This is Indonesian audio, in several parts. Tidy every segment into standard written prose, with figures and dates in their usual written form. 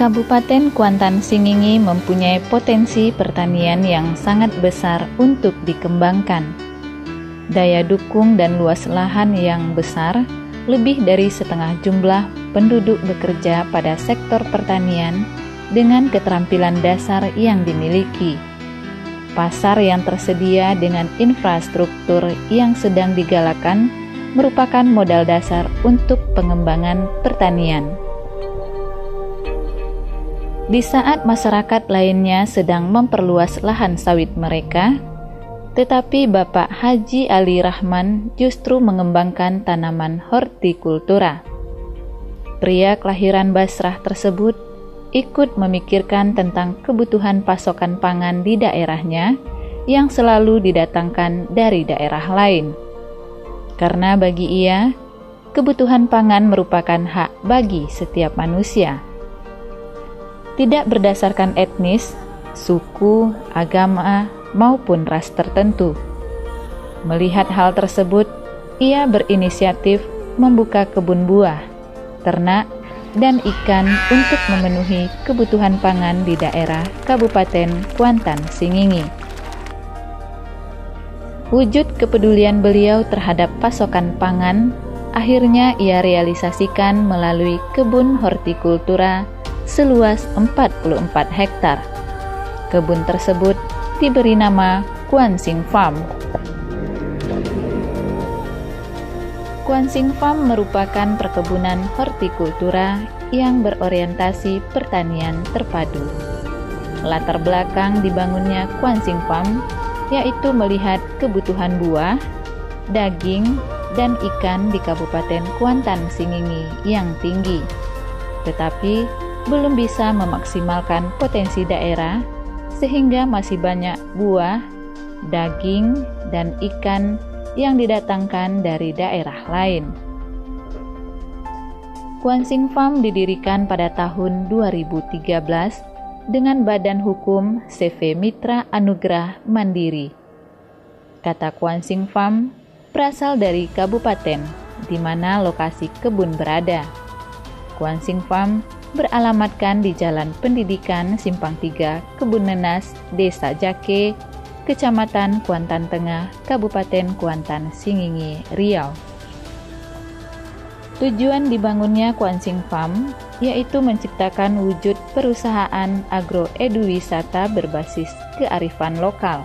Kabupaten Kuantan Singingi mempunyai potensi pertanian yang sangat besar untuk dikembangkan. Daya dukung dan luas lahan yang besar, lebih dari setengah jumlah penduduk bekerja pada sektor pertanian dengan keterampilan dasar yang dimiliki. Pasar yang tersedia dengan infrastruktur yang sedang digalakan merupakan modal dasar untuk pengembangan pertanian. Di saat masyarakat lainnya sedang memperluas lahan sawit mereka, tetapi Bapak Haji Ali Rahman justru mengembangkan tanaman hortikultura. Pria kelahiran Basrah tersebut ikut memikirkan tentang kebutuhan pasokan pangan di daerahnya yang selalu didatangkan dari daerah lain. Karena bagi ia, kebutuhan pangan merupakan hak bagi setiap manusia. Tidak berdasarkan etnis, suku, agama, maupun ras tertentu. Melihat hal tersebut, ia berinisiatif membuka kebun buah, ternak, dan ikan untuk memenuhi kebutuhan pangan di daerah Kabupaten Kuantan Singingi. Wujud kepedulian beliau terhadap pasokan pangan akhirnya ia realisasikan melalui kebun hortikultura seluas 44 hektar. Kebun tersebut diberi nama Kuansing Farm. Kuansing Farm merupakan perkebunan hortikultura yang berorientasi pertanian terpadu. Latar belakang dibangunnya Kuansing Farm yaitu melihat kebutuhan buah, daging, dan ikan di Kabupaten Kuantan Singingi yang tinggi, tetapi belum bisa memaksimalkan potensi daerah sehingga masih banyak buah, daging, dan ikan yang didatangkan dari daerah lain. Kuansing Farm didirikan pada tahun 2013 dengan badan hukum CV Mitra Anugrah Mandiri. Kata Kuansing Farm berasal dari kabupaten di mana lokasi kebun berada. Kuansing Farm beralamatkan di Jalan Pendidikan Simpang 3, Kebun Nenas, Desa Jake, Kecamatan Kuantan Tengah, Kabupaten Kuantan Singingi, Riau. Tujuan dibangunnya Kuansing Farm yaitu menciptakan wujud perusahaan agroeduwisata berbasis kearifan lokal.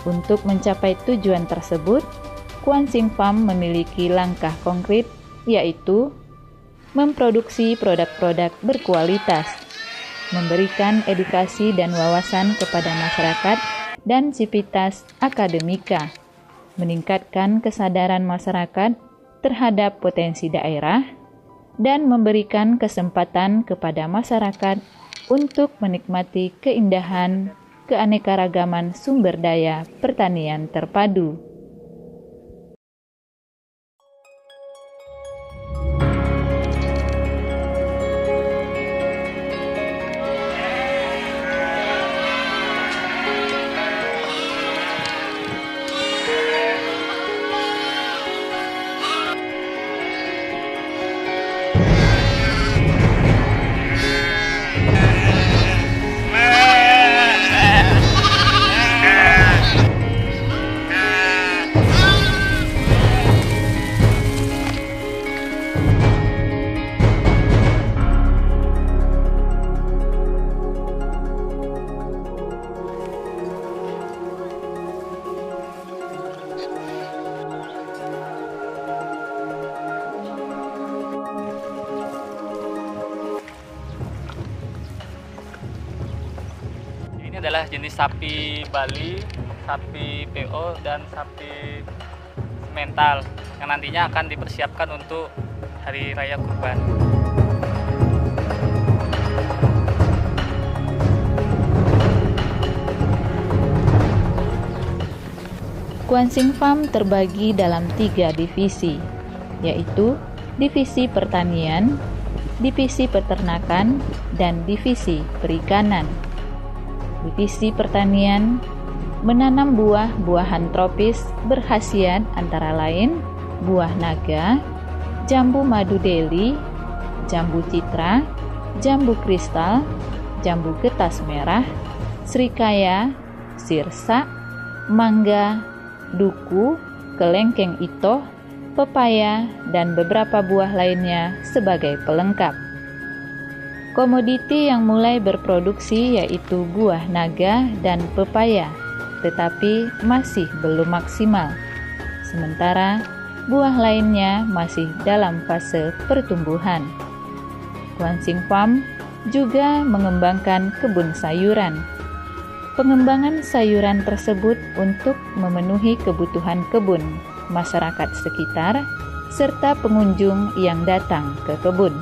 Untuk mencapai tujuan tersebut, Kuansing Farm memiliki langkah konkret yaitu memproduksi produk-produk berkualitas, memberikan edukasi dan wawasan kepada masyarakat dan sivitas akademika, meningkatkan kesadaran masyarakat terhadap potensi daerah, dan memberikan kesempatan kepada masyarakat untuk menikmati keindahan keanekaragaman sumber daya pertanian terpadu. Ini adalah jenis sapi Bali, sapi PO, dan sapi mental yang nantinya akan dipersiapkan untuk Hari Raya Kurban. Kuansing Farm terbagi dalam 3 divisi, yaitu divisi pertanian, divisi peternakan, dan divisi perikanan. Divisi pertanian menanam buah-buahan tropis berkhasiat antara lain buah naga, jambu madu deli, jambu citra, jambu kristal, jambu getas merah, srikaya, sirsa, mangga, duku, kelengkeng itoh, pepaya, dan beberapa buah lainnya sebagai pelengkap. Komoditi yang mulai berproduksi yaitu buah naga dan pepaya, tetapi masih belum maksimal. Sementara buah lainnya masih dalam fase pertumbuhan. Guansing Farm juga mengembangkan kebun sayuran. Pengembangan sayuran tersebut untuk memenuhi kebutuhan kebun, masyarakat sekitar, serta pengunjung yang datang ke kebun.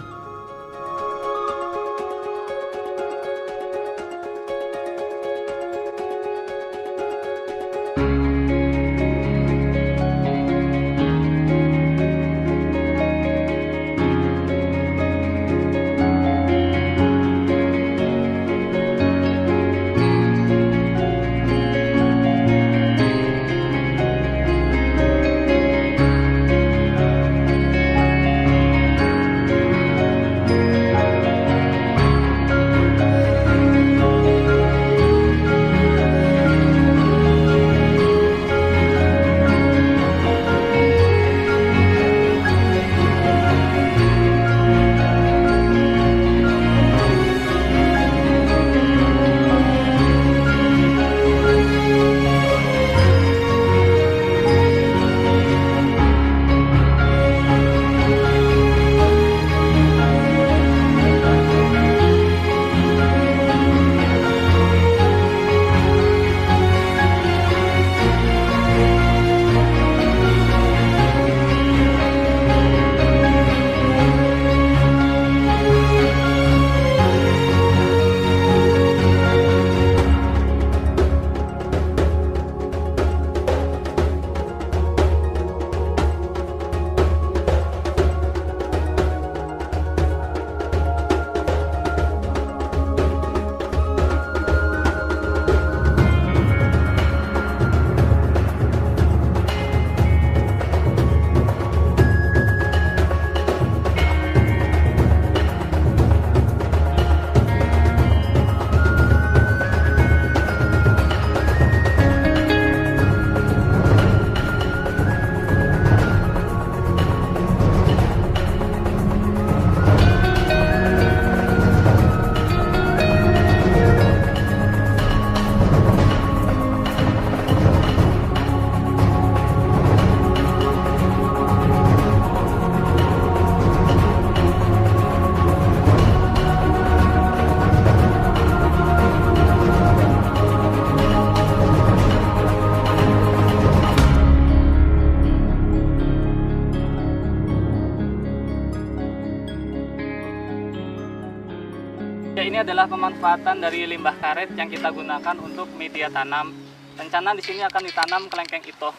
Ini adalah pemanfaatan dari limbah karet yang kita gunakan untuk media tanam. Rencana di sini akan ditanam kelengkeng itoh.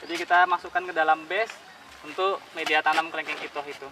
Jadi kita masukkan ke dalam base untuk media tanam kelengkeng itoh itu.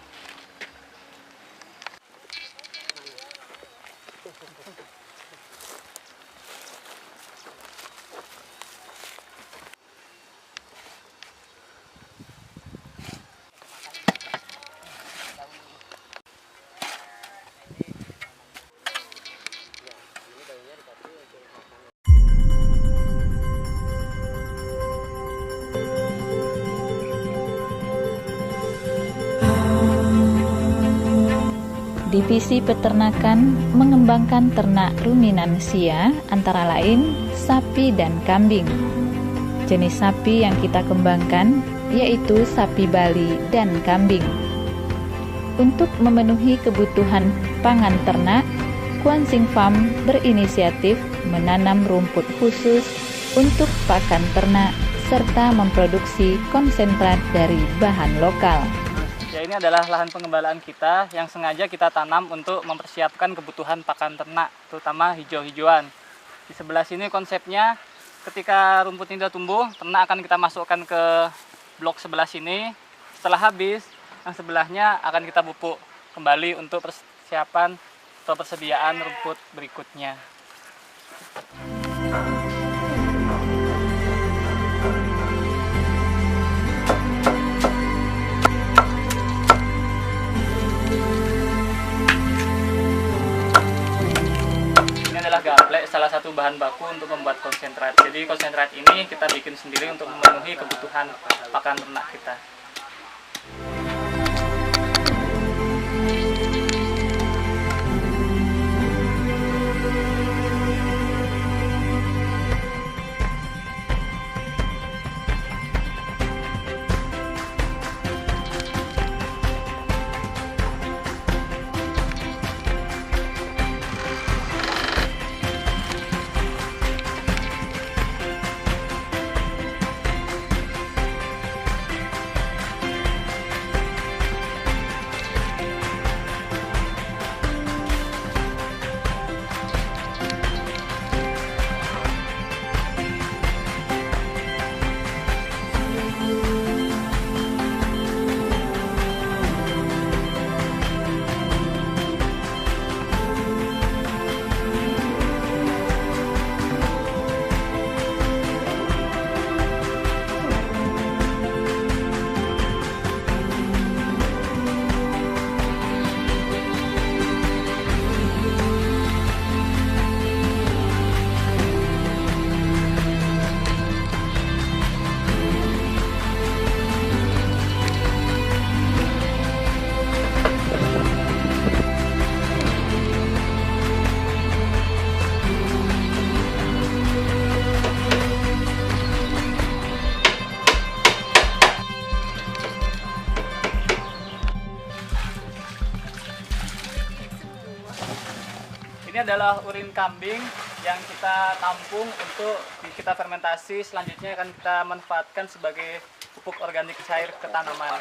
Divisi peternakan mengembangkan ternak ruminansia antara lain sapi dan kambing. Jenis sapi yang kita kembangkan yaitu sapi Bali dan kambing. Untuk memenuhi kebutuhan pangan ternak, Guansing Farm berinisiatif menanam rumput khusus untuk pakan ternak serta memproduksi konsentrat dari bahan lokal. Ya, ini adalah lahan pengembalaan kita yang sengaja kita tanam untuk mempersiapkan kebutuhan pakan ternak, terutama hijau-hijauan. Di sebelah sini konsepnya ketika rumput ini sudah tumbuh, ternak akan kita masukkan ke blok sebelah sini. Setelah habis, yang sebelahnya akan kita pupuk kembali untuk persiapan atau persediaan rumput berikutnya. salah satu bahan baku untuk membuat konsentrat. Jadi konsentrat ini kita bikin sendiri untuk memenuhi kebutuhan pakan ternak kita. Ini adalah urin kambing yang kita tampung untuk kita fermentasi. Selanjutnya akan kita manfaatkan sebagai pupuk organik cair ke tanaman.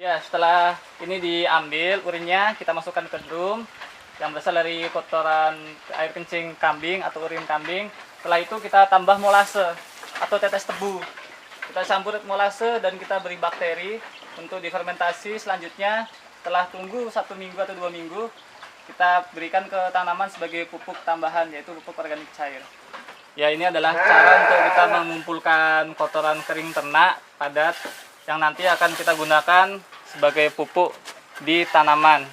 Ya, setelah ini diambil urinnya, kita masukkan ke drum yang berasal dari kotoran air kencing kambing atau urin kambing. Setelah itu kita tambah molase atau tetes tebu. Kita campur molase dan kita beri bakteri untuk difermentasi. Selanjutnya setelah tunggu 1 minggu atau 2 minggu, kita berikan ke tanaman sebagai pupuk tambahan, yaitu pupuk organik cair. Ya, ini adalah cara untuk kita mengumpulkan kotoran kering ternak padat yang nanti akan kita gunakan sebagai pupuk di tanaman.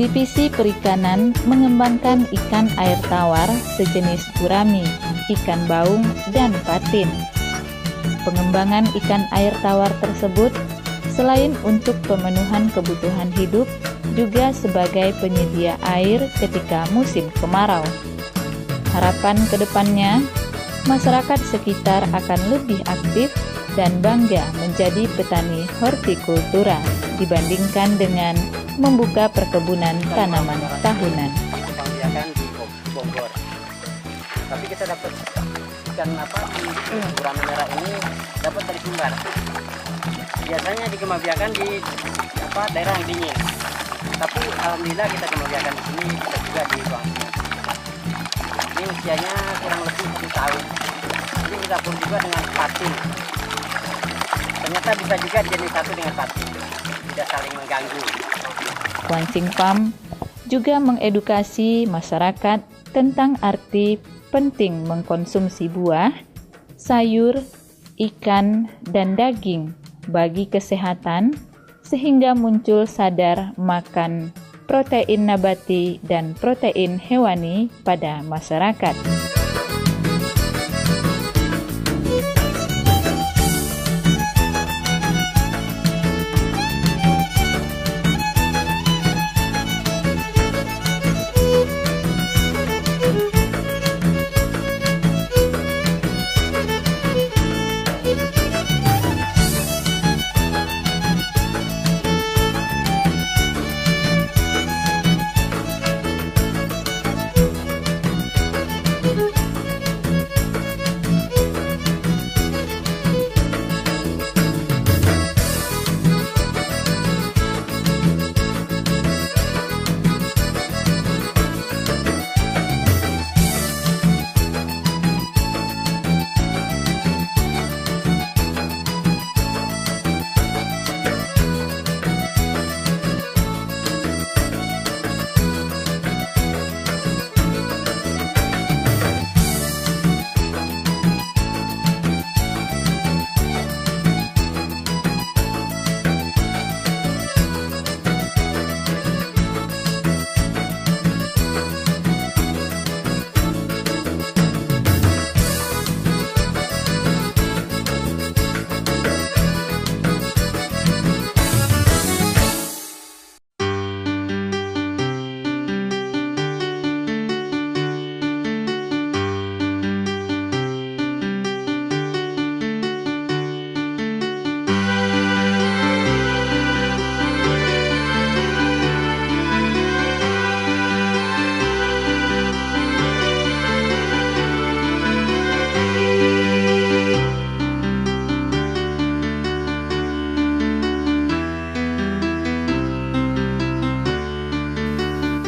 Divisi Perikanan mengembangkan ikan air tawar sejenis gurami, ikan baung, dan patin. Pengembangan ikan air tawar tersebut selain untuk pemenuhan kebutuhan hidup, juga sebagai penyedia air ketika musim kemarau. Harapan kedepannya, masyarakat sekitar akan lebih aktif dan bangga menjadi petani hortikultura dibandingkan dengan membuka perkebunan tanaman tahunan. Pembiakan di Bogor. Tapi kita dapat ikan gurami merah ini dapat dari Sumbar. Biasanya dikembangbiakan di daerah yang dingin. Tapi alhamdulillah kita kembangbiakan di sini, kita juga di Guangzhou. Ini usianya kurang lebih 1 tahun. Ini kita pun juga dengan patin. Ternyata bisa juga jenis satu dengan patin, tidak saling mengganggu. Wancing Farm juga mengedukasi masyarakat tentang arti penting mengkonsumsi buah, sayur, ikan, dan daging bagi kesehatan, sehingga muncul sadar makan protein nabati dan protein hewani pada masyarakat.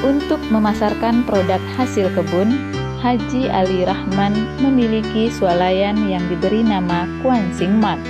Untuk memasarkan produk hasil kebun, Haji Ali Rahman memiliki swalayan yang diberi nama Kwansin Mart.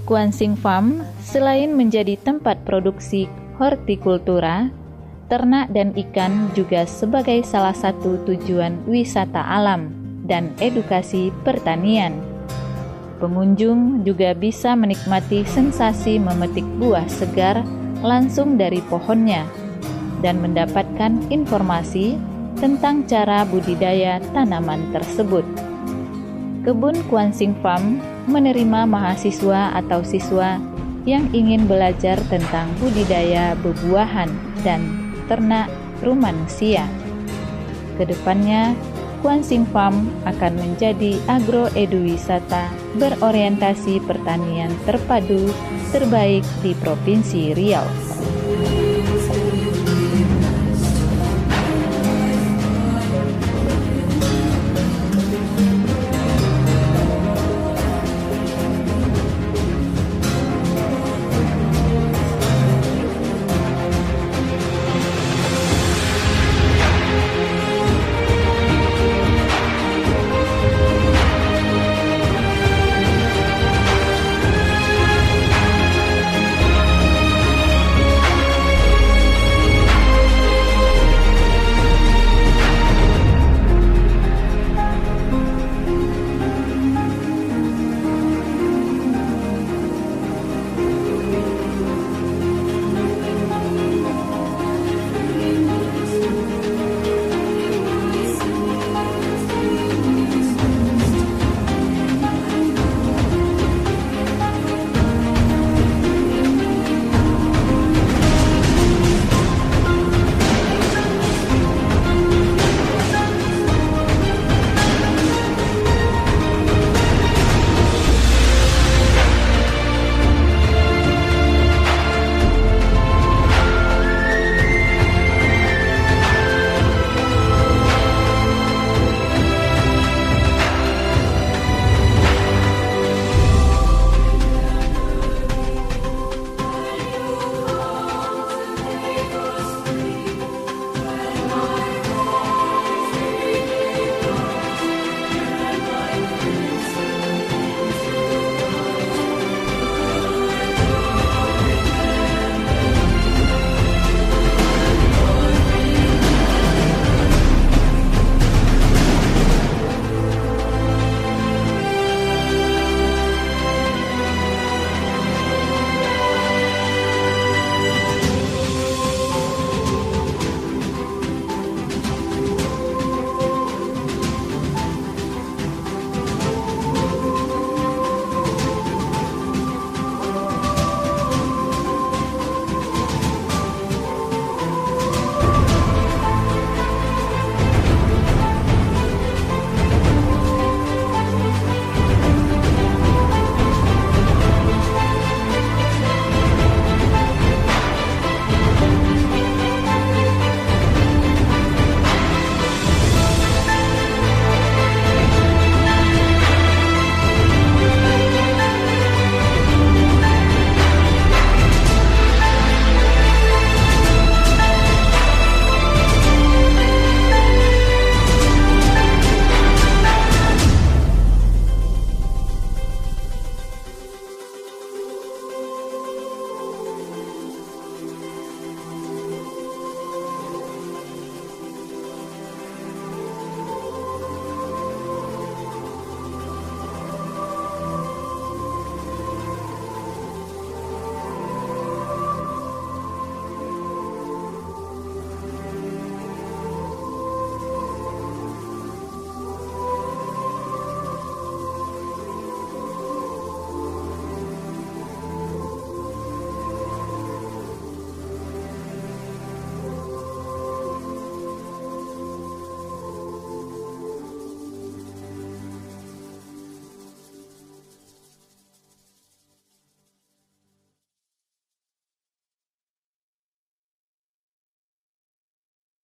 Kwansin Farm selain menjadi tempat produksi hortikultura, ternak dan ikan juga sebagai salah satu tujuan wisata alam dan edukasi pertanian. Pengunjung juga bisa menikmati sensasi memetik buah segar langsung dari pohonnya dan mendapatkan informasi tentang cara budidaya tanaman tersebut. Kebun Kwansin Farm menerima mahasiswa atau siswa yang ingin belajar tentang budidaya buah-buahan dan ternak rumancia. Kedepannya, Kwansin Farm akan menjadi agroeduwisata berorientasi pertanian terpadu terbaik di Provinsi Riau.